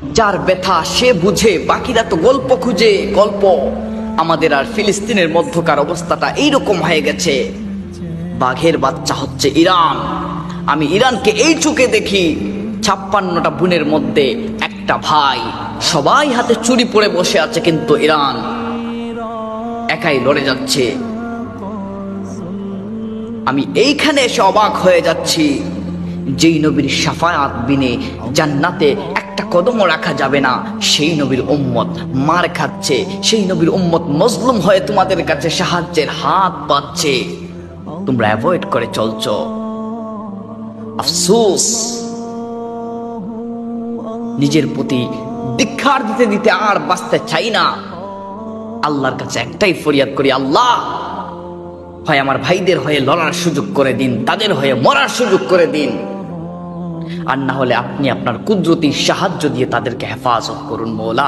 যার ব্যথা সে বুঝে, বাকিরা তো গল্প খুঁজে। গল্প আমাদের আর ফিলিস্তিনের মধ্যকার অবস্থাটা এইরকম হয়ে গেছে। বাঘের বাচ্চা হচ্ছে ইরান। আমি ইরানকে এই চোখে দেখি, 56টা বোনের মধ্যে একটা ভাই, সবাই হাতে চুরি পরে বসে আছে, কিন্তু ইরান একাই লড়ে যাচ্ছে। আমি এইখানে এসে অবাক হয়ে যাচ্ছি, যেই নবীর শাফায়াত বিনে জান্নাতে একটা কদমও রাখা যাবে না, সেই নবীর উম্মত মার খাচ্ছে, সেই নবীর উম্মত মজলুম হয়ে তোমাদের কাছে সাহায্যের হাত পাচ্ছে, তোমরা অ্যাভয়েড করে চলছো। আফসোস, নিজের প্রতি ধিক্কার দিতে দিতে আর বাঁচতে চাই না। আল্লাহর কাছে একটাই ফরিয়াদ করি, আল্লাহ হয় আমার ভাইদের হয়ে লড়ার সুযোগ করে দিন, তাদের হয়ে মরার সুযোগ করে দিন, আর না হলে আপনি আপনার কুদরতি সাহায্য দিয়ে তাদেরকে হেফাজত করুন মওলা।